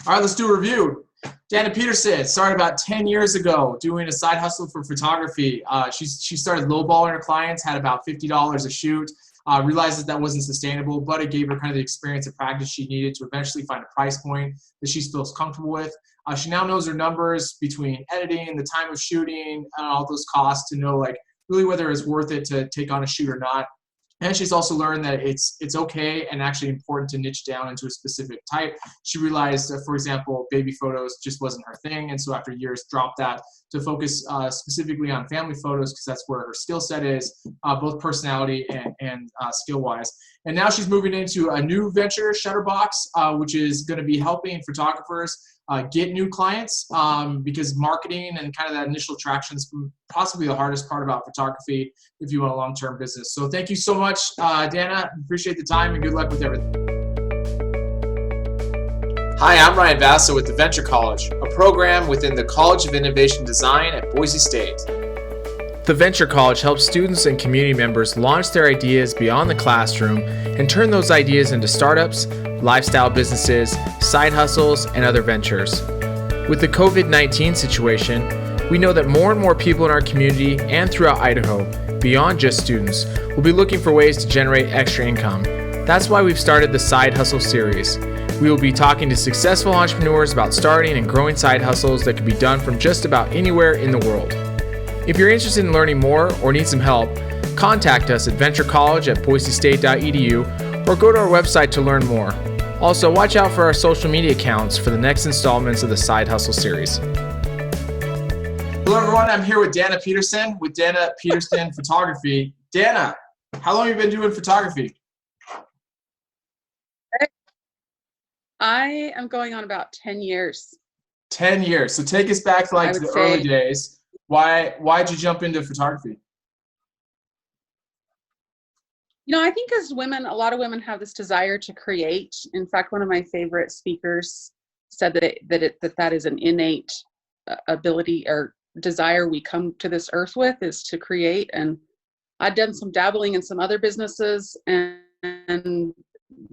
All right, let's do a review. Dana Peterson started about 10 years ago doing a side hustle for photography. She started lowballing her clients, had about $50 a shoot, realized that wasn't sustainable, but it gave her kind of the experience and practice she needed to eventually find a price point that she feels comfortable with. She now knows her numbers between editing, the time of shooting, and all those costs to know like really whether it's worth it to take on a shoot or not. And she's also learned that it's okay and actually important to niche down into a specific type. She realized, for example, baby photos just wasn't her thing, and so after years dropped that to focus specifically on family photos because that's where her skill set is, both personality and skill-wise. And now she's moving into a new venture, Shutterbox, which is going to be helping photographers get new clients because marketing and kind of that initial traction is possibly the hardest part about photography if you want a long-term business. So thank you so much, Dana. Appreciate the time and good luck with everything. Hi, I'm Ryan Basso with the Venture College, a program within the College of Innovation Design at Boise State. The Venture College helps students and community members launch their ideas beyond the classroom and turn those ideas into startups, lifestyle businesses, side hustles, and other ventures. With the COVID-19 situation, we know that more and more people in our community and throughout Idaho, beyond just students, will be looking for ways to generate extra income. That's why we've started the Side Hustle series. We will be talking to successful entrepreneurs about starting and growing side hustles that can be done from just about anywhere in the world. If you're interested in learning more or need some help, contact us at venturecollege@boisestate.edu or go to our website to learn more. Also, watch out for our social media accounts for the next installments of the Side Hustle series. Hello, everyone. I'm here with Dana Peterson with Dana Peterson Photography. Dana, how long have you been doing photography? I am going on about 10 years. 10 years. So take us back to like the early days. Why'd you jump into photography? You know, I think as women, a lot of women have this desire to create. In fact, one of my favorite speakers said that is an innate ability or desire we come to this earth with, is to create. And I'd done some dabbling in some other businesses and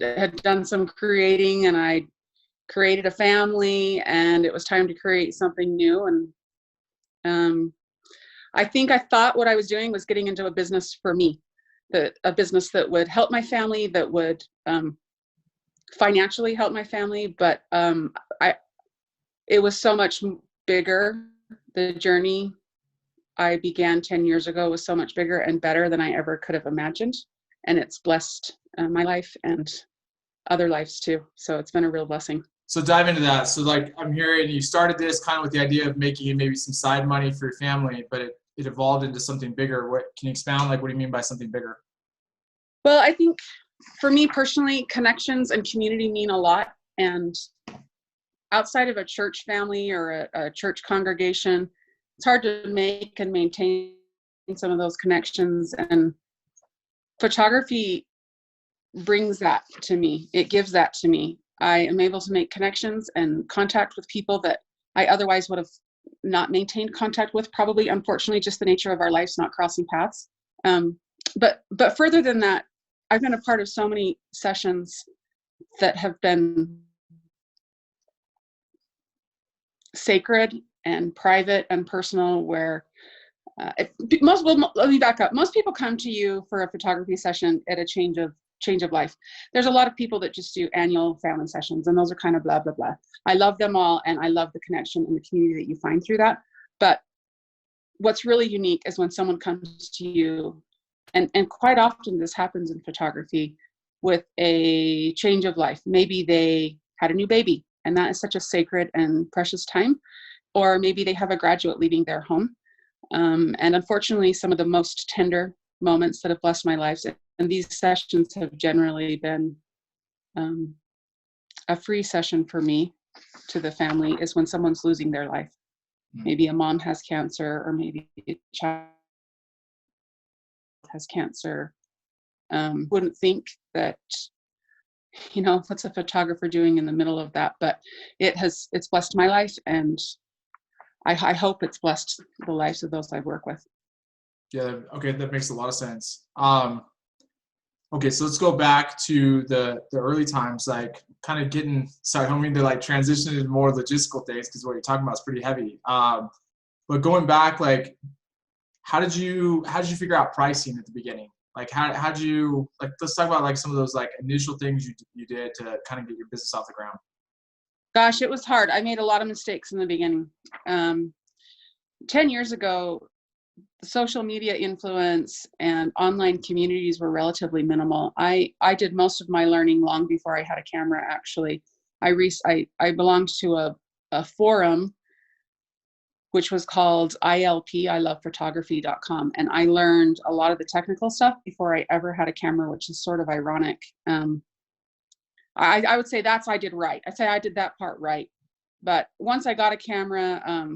had done some creating, and I created a family, and it was time to create something new. And I think I thought what I was doing was getting into a business for me, a business that would help my family, that would financially help my family. But it was so much bigger. The journey I began 10 years ago was so much bigger and better than I ever could have imagined. And it's blessed my life and other lives too. So it's been a real blessing. So dive into that. So like I'm hearing you started this kind of with the idea of making maybe some side money for your family, but it evolved into something bigger. What can you expound? Like, what do you mean by something bigger? Well, I think for me personally, connections and community mean a lot. And outside of a church family or a church congregation, it's hard to make and maintain some of those connections. And photography brings that to me. It gives that to me. I am able to make connections and contact with people that I otherwise would have not maintained contact with, probably, unfortunately, just the nature of our lives not crossing paths. But further than that, I've been a part of so many sessions that have been sacred and private and personal, where let me back up. Most people come to you for a photography session at a change of life. There's a lot of people that just do annual family sessions, and those are kind of blah, blah, blah. I love them all, and I love the connection and the community that you find through that. But what's really unique is when someone comes to you, and quite often this happens in photography, with a change of life. Maybe they had a new baby, and that is such a sacred and precious time. Or maybe they have a graduate leaving their home. And unfortunately, some of the most tender moments that have blessed my life, and these sessions have generally been a free session for me to the family, is when someone's losing their life. Maybe a mom has cancer, or maybe a child has cancer. Wouldn't think that, what's a photographer doing in the middle of that? But it's blessed my life, and I hope it's blessed the lives of those I work with. Yeah, okay, that makes a lot of sense. Okay, so let's go back to the early times, like kind of getting, sorry, I don't mean to like transition into more logistical things because what you're talking about is pretty heavy. But going back, like how did you figure out pricing at the beginning? Like how did you, like, let's talk about like some of those like initial things you did to kind of get your business off the ground. Gosh, it was hard. I made a lot of mistakes in the beginning. 10 years ago, social media influence and online communities were relatively minimal. I did most of my learning long before I had a camera, actually. I belonged to a forum which was called ILP, I love photography.com. And I learned a lot of the technical stuff before I ever had a camera, which is sort of ironic. I would say I did right. I'd say I did that part right. But once I got a camera,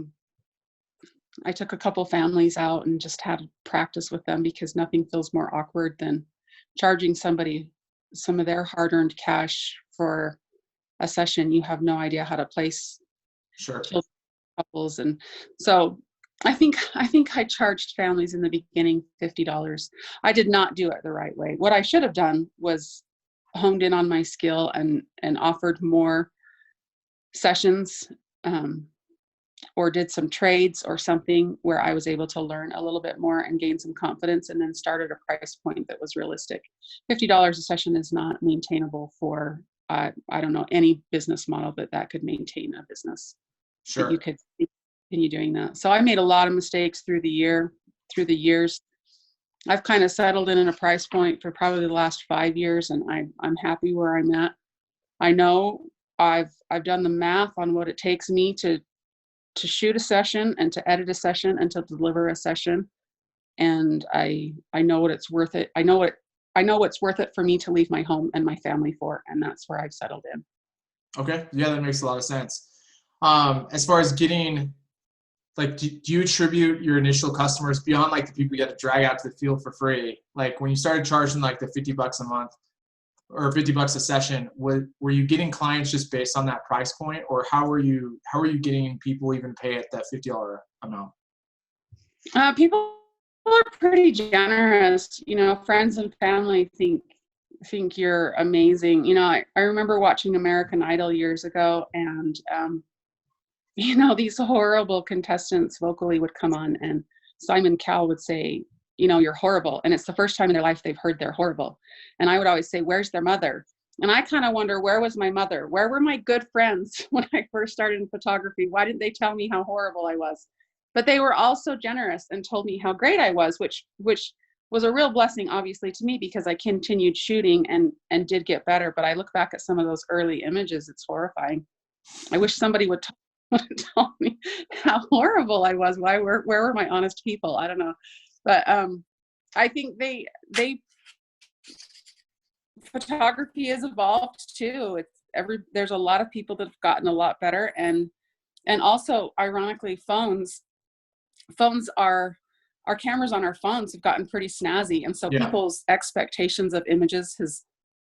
I took a couple families out and just had practice with them, because nothing feels more awkward than charging somebody some of their hard-earned cash for a session you have no idea how to place. Sure. Couples. And so I think I charged families in the beginning $50. I did not do it the right way. What I should have done was honed in on my skill and offered more sessions, or did some trades or something where I was able to learn a little bit more and gain some confidence, and then started a price point that was realistic. $50 a session is not maintainable for, I don't know, any business model that could maintain a business. Sure. That you could continue doing that. So I made a lot of mistakes through the years. I've kind of settled in a price point for probably the last 5 years, and I'm happy where I'm at. I know I've done the math on what it takes me to shoot a session and to edit a session and to deliver a session, and I know what it's worth it. I know what's worth it for me to leave my home and my family for, and that's where I've settled in. Okay, yeah, that makes a lot of sense. As far as getting, like, do you attribute your initial customers beyond like the people you had to drag out to the field for free? Like when you started charging like the $50 a month or $50 a session, were you getting clients just based on that price point, or how were you getting people even pay at that $50 amount? People are pretty generous. Friends and family think you're amazing. I remember watching American Idol years ago, and these horrible contestants vocally would come on, and Simon Cowell would say, you're horrible. And it's the first time in their life they've heard they're horrible. And I would always say, where's their mother? And I kind of wonder, where was my mother? Where were my good friends when I first started in photography? Why didn't they tell me how horrible I was? But they were all so generous and told me how great I was, which was a real blessing, obviously, to me, because I continued shooting and did get better. But I look back at some of those early images, it's horrifying. I wish somebody would tell me how horrible I was. Where were my honest people? I don't know. But I think photography has evolved too. There's a lot of people that have gotten a lot better, and also, ironically, phones are, our cameras on our phones have gotten pretty snazzy, and so people's expectations of images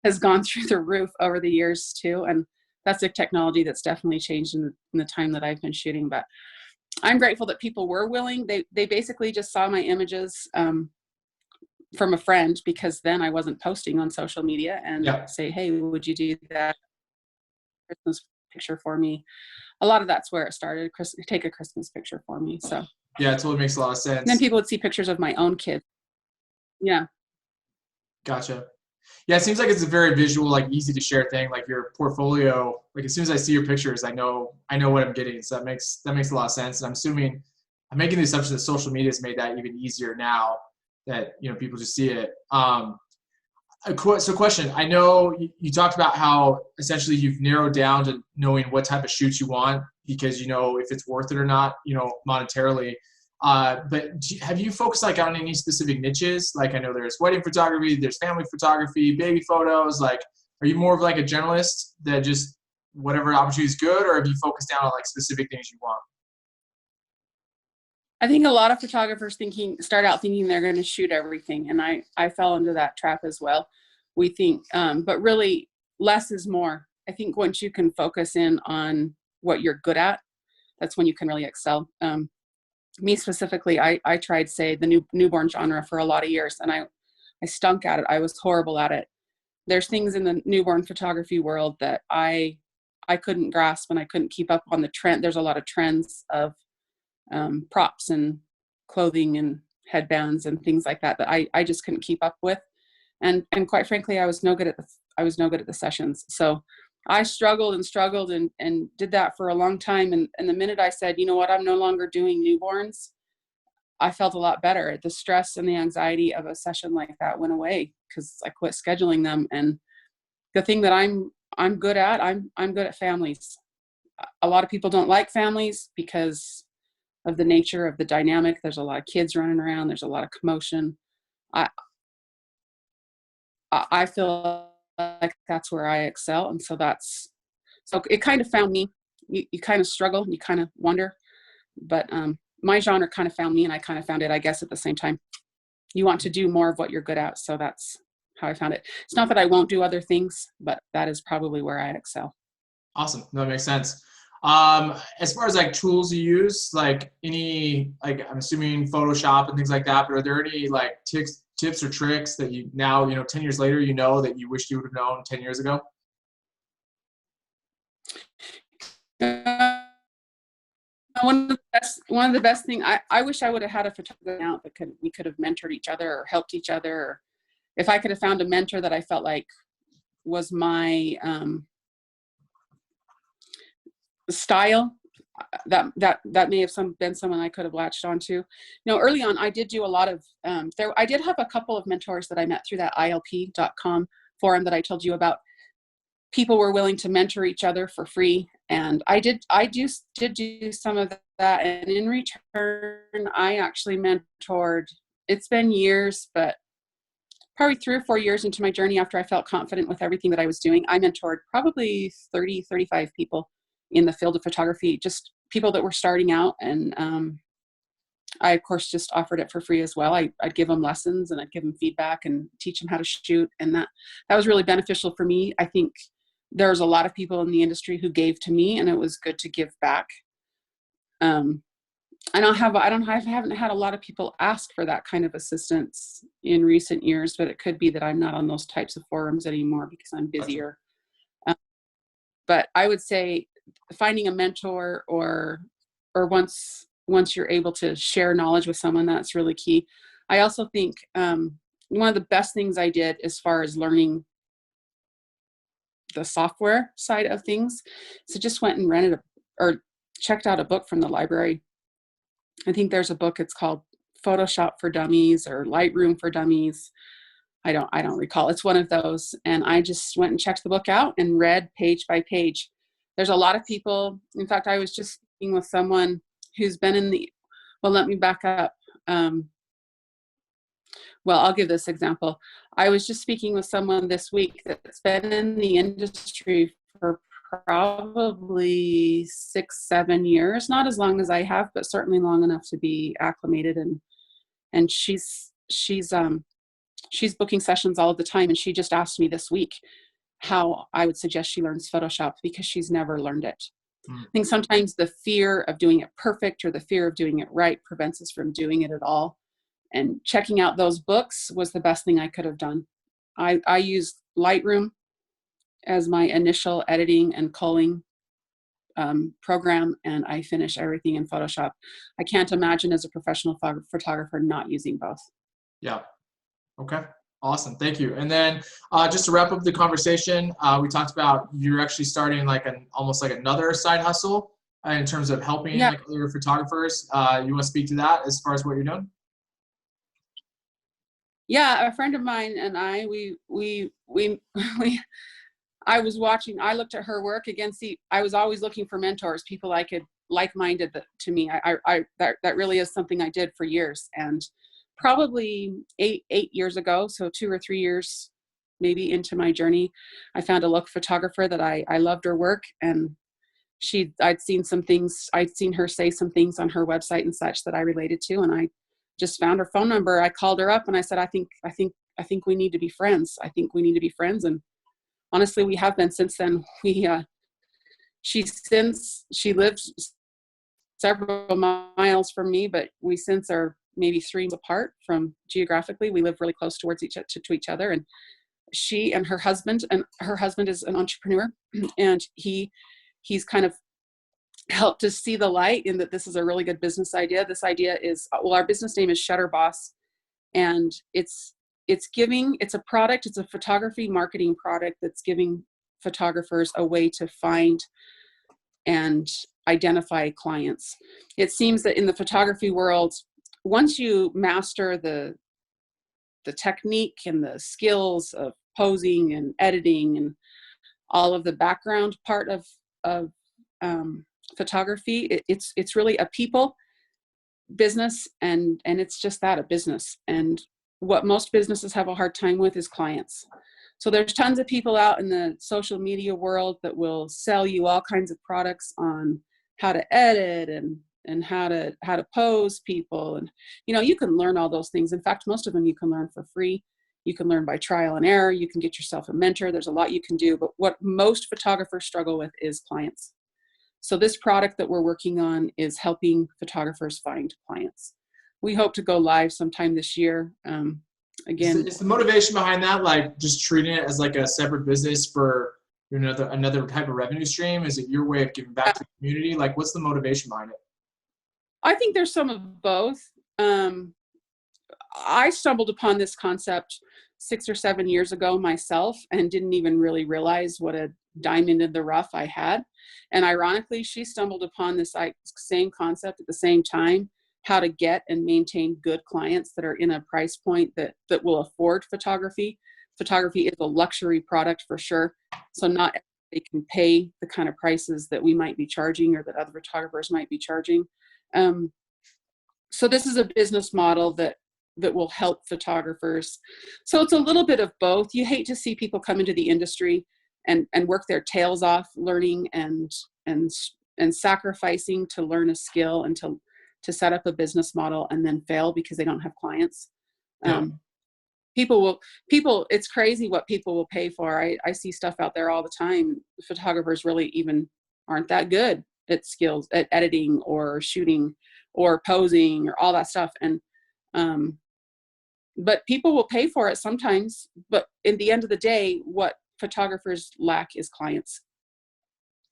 has gone through the roof over the years too. And that's a technology that's definitely changed in the time that I've been shooting. But I'm grateful that people were willing. They basically just saw my images from a friend, because then I wasn't posting on social media, and say, hey, would you do that Christmas picture for me? A lot of that's where it started. Take a Christmas picture for me. So yeah, it totally makes a lot of sense. And then people would see pictures of my own kids. Yeah. Gotcha. Yeah, it seems like it's a very visual, like easy to share thing. Like your portfolio, like as soon as I see your pictures, I know what I'm getting. So that makes a lot of sense. And I'm making the assumption that social media has made that even easier now that people just see it. So question, I know you talked about how essentially you've narrowed down to knowing what type of shoots you want, because if it's worth it or not, monetarily. But have you focused like on any specific niches? Like I know there's wedding photography, there's family photography, baby photos. Like, are you more of like a generalist that just whatever opportunity is good, or have you focused down on like specific things you want? I think a lot of photographers start out thinking they're going to shoot everything. And I fell into that trap as well. We think, but really less is more. I think once you can focus in on what you're good at, that's when you can really excel. Me specifically, I tried, say, the newborn genre for a lot of years. And stunk at it. I was horrible at it. There's things in the newborn photography world that I couldn't grasp, and I couldn't keep up on the trend. There's a lot of trends of props and clothing and headbands and things like that that I just couldn't keep up with. And quite frankly, I was no good at the sessions. So I struggled and did that for a long time. And the minute I said, you know what, I'm no longer doing newborns, I felt a lot better. The stress and the anxiety of a session like that went away because I quit scheduling them. And the thing that I'm good at, I'm good at families. A lot of people don't like families because of the nature of the dynamic. There's a lot of kids running around. There's a lot of commotion. I feel like that's where I excel. And so it kind of found me. You kind of struggle, you kind of wonder, but my genre kind of found me, and I kind of found it, I guess, at the same time. You want to do more of what you're good at. So that's how I found it. It's not that I won't do other things, but that is probably where I excel. Awesome. No, that makes sense. As far as like tools you use, like I'm assuming Photoshop and things like that, but are there any like tips or tricks that you now, 10 years later, that you wished you would have known 10 years ago? One of the best thing, I wish I would have had a photographer out that we could have mentored each other or helped each other. Or if I could have found a mentor that I felt like was my style, that may have been someone I could have latched onto. Early on, I did do a lot of, I did have a couple of mentors that I met through that ilp.com forum that I told you about. People were willing to mentor each other for free. And I did do some of that. And in return, I actually mentored, it's been years, but probably 3 or 4 years into my journey, after I felt confident with everything that I was doing, I mentored probably 30, 35 people in the field of photography, just people that were starting out. And I, of course, just offered it for free as well. I'd give them lessons, and I'd give them feedback and teach them how to shoot. And that was really beneficial for me. I think there's a lot of people in the industry who gave to me, and it was good to give back. I haven't had a lot of people ask for that kind of assistance in recent years, but it could be that I'm not on those types of forums anymore because I'm busier. But I would say finding a mentor or once you're able to share knowledge with someone, that's really key. I also think one of the best things I did as far as learning the software side of things, so just went and rented or checked out a book from the library. I think there's a book, it's called Photoshop for Dummies or Lightroom for Dummies. I don't recall. It's one of those. And I just went and checked the book out and read page by page. There's a lot of people. In fact, I was just speaking with someone who's been let me back up. I'll give this example. I was just speaking with someone this week that's been in the industry for probably 6-7 years, not as long as I have, but certainly long enough to be acclimated. And she's booking sessions all of the time. And she just asked me this week how I would suggest she learns Photoshop because she's never learned it. I think sometimes the fear of doing it perfect or the fear of doing it right prevents us from doing it at all. And checking out those books was the best thing I could have done. I used Lightroom as my initial editing and culling program, and I finish everything in Photoshop. I can't imagine as a professional photographer not using both. Yeah. Okay. Awesome. Thank you. And then just to wrap up the conversation, we talked about you're actually starting almost like another side hustle in terms of helping like other photographers. You want to speak to that as far as what you're doing? Yeah, a friend of mine and I, I looked at her work against I was always looking for mentors, people I could like-minded to me. That really is something I did for years. And probably eight years ago, so 2 or 3 years maybe into my journey, I found a local photographer that I loved her work, and I'd seen her say some things on her website and such that I related to, and I just found her phone number. I called her up and I said, I think we need to be friends. I think we need to be friends. And honestly, we have been since then. She lives several miles from me, but we since are maybe 3 months apart from geographically. We live really close towards each other, and she and her husband is an entrepreneur, and he's kind of helped us see the light in that this is a really good business idea. This idea is, well, our business name is Shutter Boss, and it's a product, it's a photography marketing product that's giving photographers a way to find and identify clients. It seems that in the photography world, once you master the technique and the skills of posing and editing and all of the background part of photography, it's really a people business, and it's just that, a business. And what most businesses have a hard time with is clients. So there's tons of people out in the social media world that will sell you all kinds of products on how to edit and how to pose people. And, you can learn all those things. In fact, most of them you can learn for free. You can learn by trial and error. You can get yourself a mentor. There's a lot you can do. But what most photographers struggle with is clients. So this product that we're working on is helping photographers find clients. We hope to go live sometime this year. Again, is the motivation behind that like just treating it as like a separate business for another type of revenue stream? Is it your way of giving back to the community? Like, what's the motivation behind it? I think there's some of both. I stumbled upon this concept 6 or 7 years ago myself and didn't even really realize what a diamond in the rough I had. And ironically, she stumbled upon this same concept at the same time, how to get and maintain good clients that are in a price point that will afford photography. Photography is a luxury product for sure. So not everybody can pay the kind of prices that we might be charging or that other photographers might be charging. So this is a business model that will help photographers. So it's a little bit of both. You hate to see people come into the industry and work their tails off learning and sacrificing to learn a skill and to set up a business model and then fail because they don't have clients. Yeah. It's crazy what people will pay for. I see stuff out there all the time. Photographers really even aren't that good at skills, at editing or shooting or posing or all that stuff. And, but people will pay for it sometimes, but in the end of the day, what photographers lack is clients.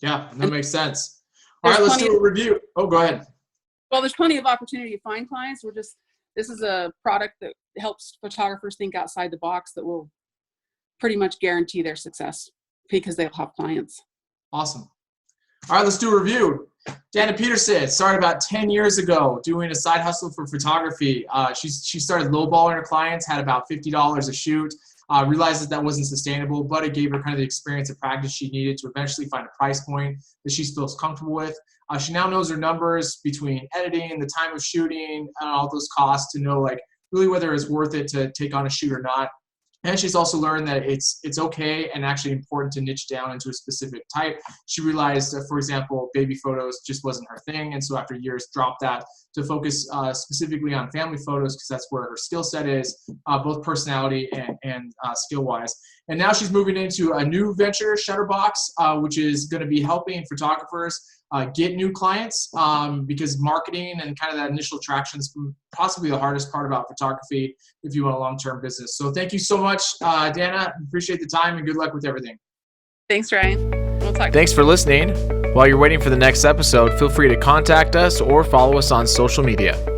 Yeah, that makes sense. All right, let's do a review. Oh, go ahead. Well, there's plenty of opportunity to find clients. This is a product that helps photographers think outside the box that will pretty much guarantee their success because they'll have clients. Awesome. All right, let's do a review. Dana Peterson started about 10 years ago doing a side hustle for photography. She started lowballing her clients, had about $50 a shoot, realized that wasn't sustainable, but it gave her kind of the experience and practice she needed to eventually find a price point that she feels comfortable with. She now knows her numbers between editing, the time of shooting, all those costs to know like really whether it's worth it to take on a shoot or not. And she's also learned that it's okay and actually important to niche down into a specific type. She realized that, for example, baby photos just wasn't her thing. And so after years, dropped that to focus specifically on family photos because that's where her skill set is, both personality and skill-wise. And now she's moving into a new venture, Shutterbox, which is going to be helping photographers get new clients because marketing and kind of that initial traction is possibly the hardest part about photography if you want a long-term business. So thank you so much, Dana. Appreciate the time and good luck with everything. Thanks, Ryan. We'll talk. Thanks for listening. While you're waiting for the next episode, feel free to contact us or follow us on social media.